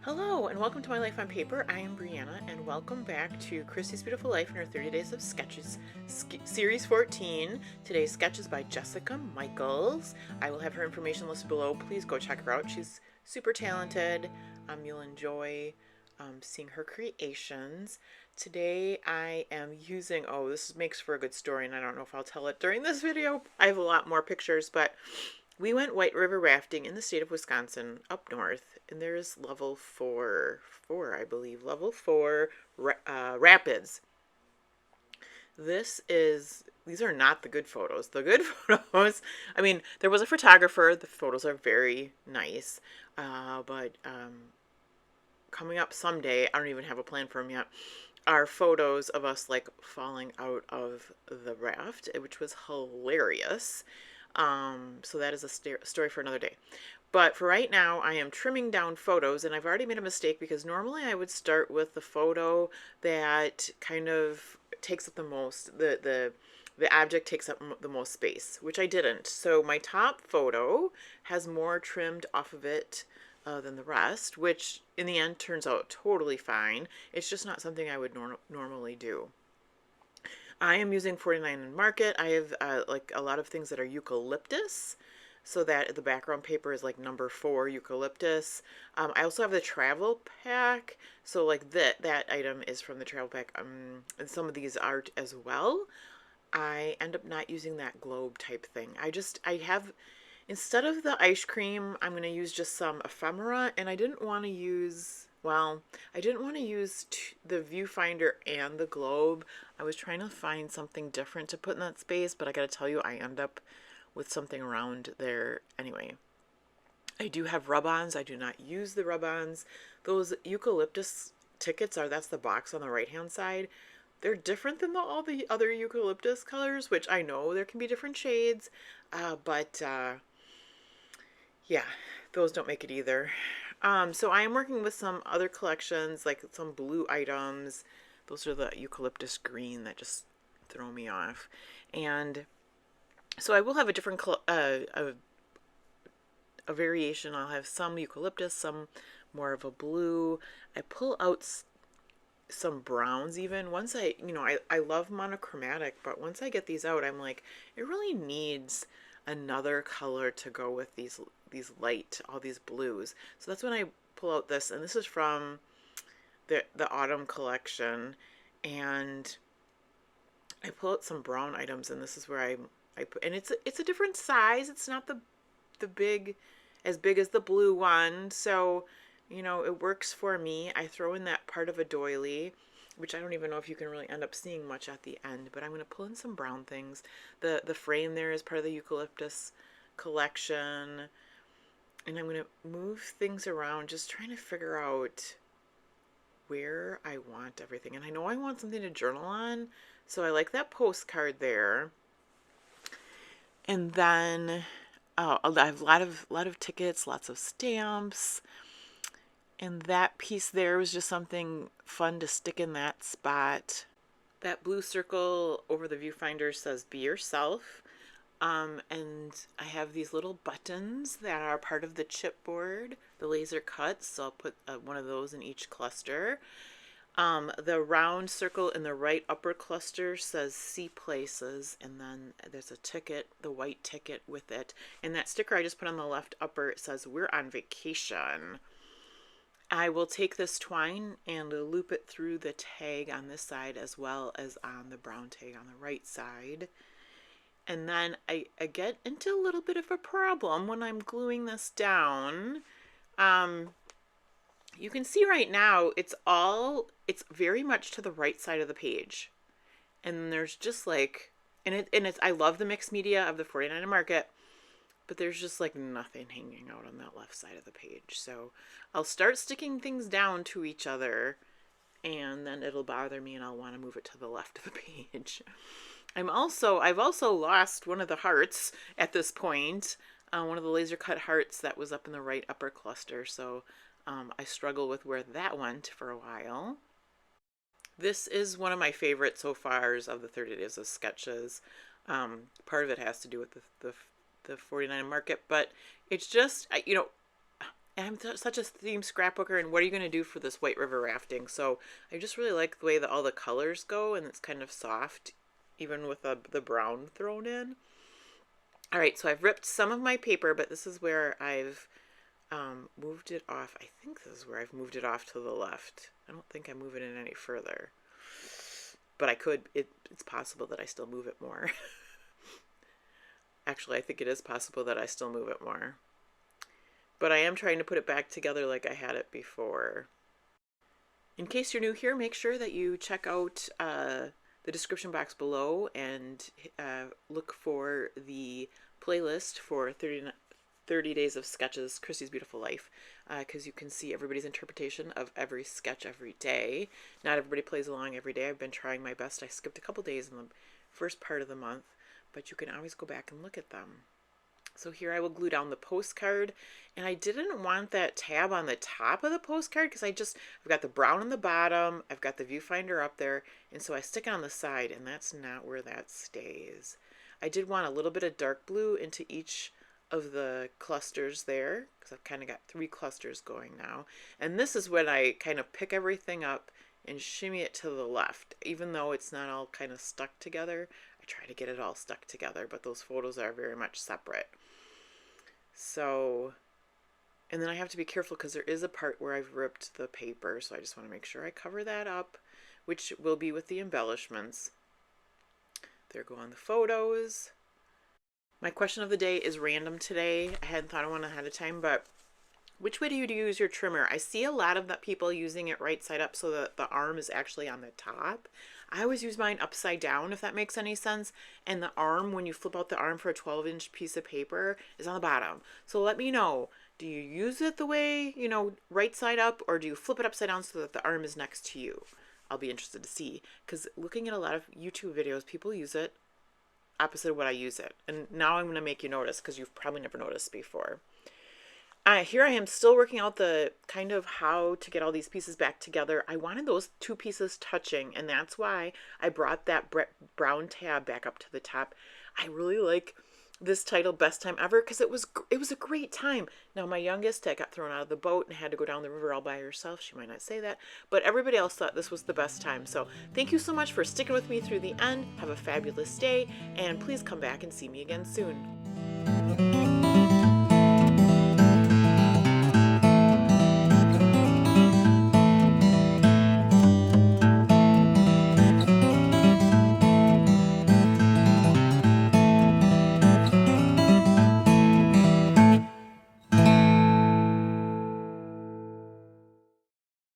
Hello and welcome to My Life on Paper. I am Brianna and welcome back to Christy's Beautiful Life in her 30 Days of Sketches, Series 14. Today's sketch is by Jessica Michaels. I will have her information listed below. Please go check her out. She's super talented. You'll enjoy seeing her creations. Today I am using, this makes for a good story and I don't know if I'll tell it during this video. I have a lot more pictures, but we went white river rafting in the state of Wisconsin up north, and there's level I believe, level 4 rapids. These are not the good photos. The good photos, I mean, there was a photographer. The photos are very nice, but coming up someday, I don't even have a plan for them yet, are photos of us like falling out of the raft, which was hilarious. So that is a story for another day. But for right now, I am trimming down photos, and I've already made a mistake because normally I would start with the photo that kind of takes up the most, the object takes up the most space, which I didn't. So my top photo has more trimmed off of it than the rest, which in the end turns out totally fine. It's just not something I would normally do. I am using 49 in Market. I have like a lot of things that are eucalyptus, so that the background paper is like number 4 eucalyptus. I also have the travel pack, so like that item is from the travel pack. And some of these art as well. I end up not using that globe type thing. I have, instead of the ice cream, I'm going to use just some ephemera, and I didn't want to use, I didn't want to use the viewfinder and the globe. I was trying to find something different to put in that space, but I gotta tell you, I end up with something around there anyway. I do have rub-ons. I do not use the rub-ons. Those eucalyptus tickets that's the box on the right-hand side. They're different than all the other eucalyptus colors, which I know there can be different shades, but yeah, those don't make it either. So I am working with some other collections, like some blue items. Those are the eucalyptus green that just throw me off. And so I will have a different, a variation. I'll have some eucalyptus, some more of a blue. I pull out some browns even. Once I love monochromatic, but once I get these out, I'm like, it really needs another color to go with these all these blues. So that's when I pull out this, and this is from the autumn collection, and I pull out some brown items, and this is where I put, and it's a different size. It's not the big as big as the blue one, so it works for me. I throw in that part of a doily, which I don't even know if you can really end up seeing much at the end, but I'm going to pull in some brown things. The frame there is part of the eucalyptus collection, and I'm going to move things around, just trying to figure out where I want everything. And I know I want something to journal on, so I like that postcard there. And then I have a lot of tickets, lots of stamps. And that piece there was just something fun to stick in that spot. That blue circle over the viewfinder says be yourself. And I have these little buttons that are part of the chipboard, the laser cuts. So I'll put one of those in each cluster. The round circle in the right upper cluster says see places, and then there's a ticket, the white ticket with it. And that sticker I just put on the left upper, it says we're on vacation. I will take this twine and loop it through the tag on this side as well as on the brown tag on the right side. And then I get into a little bit of a problem when I'm gluing this down. You can see right now it's very much to the right side of the page. And there's just like, I love the mixed media of the 49 Market, but there's just like nothing hanging out on that left side of the page. So I'll start sticking things down to each other, and then it'll bother me and I'll want to move it to the left of the page. I've also lost one of the hearts at this point, one of the laser cut hearts that was up in the right upper cluster. So I struggle with where that went for a while. This is one of my favorites so far of the 30 Days of Sketches. Part of it has to do with the 49 Market, but it's just, And I'm such a theme scrapbooker, and what are you going to do for this White River rafting? So I just really like the way that all the colors go, and it's kind of soft, even with the brown thrown in. All right, so I've ripped some of my paper, but this is where I've moved it off. I think this is where I've moved it off to the left. I don't think I move it in any further, but I could. It's possible that I still move it more. Actually, I think it is possible that I still move it more. But I am trying to put it back together like I had it before. In case you're new here, make sure that you check out the description box below and look for the playlist for 30 Days of Sketches, Christy's Beautiful Life, because you can see everybody's interpretation of every sketch every day. Not everybody plays along every day. I've been trying my best. I skipped a couple days in the first part of the month, but you can always go back and look at them. So here I will glue down the postcard, and I didn't want that tab on the top of the postcard because I've got the brown on the bottom, I've got the viewfinder up there, and so I stick it on the side, and that's not where that stays. I did want a little bit of dark blue into each of the clusters there, because I've kind of got 3 clusters going now, and this is when I kind of pick everything up and shimmy it to the left. Even though it's not all kind of stuck together, I try to get it all stuck together, but those photos are very much separate. So, and then I have to be careful because there is a part where I've ripped the paper, so I just want to make sure I cover that up, which will be with the embellishments. There go on the photos. My question of the day is random today. I hadn't thought of one ahead of time, but which way do you use your trimmer? I see a lot of the people using it right side up so that the arm is actually on the top. I always use mine upside down, if that makes any sense. And the arm, when you flip out the arm for a 12-inch piece of paper, is on the bottom. So let me know, do you use it the way, you know, right side up, or do you flip it upside down so that the arm is next to you? I'll be interested to see, because looking at a lot of YouTube videos, people use it opposite of what I use it. And now I'm going to make you notice, because you've probably never noticed before. Here I am still working out the kind of how to get all these pieces back together. I wanted those 2 pieces touching, and that's why I brought that brown tab back up to the top. I really like this title, Best Time Ever, because it was a great time. Now my youngest got thrown out of the boat and had to go down the river all by herself. She might not say that, but everybody else thought this was the best time. So thank you so much for sticking with me through the end. Have a fabulous day, and please come back and see me again soon.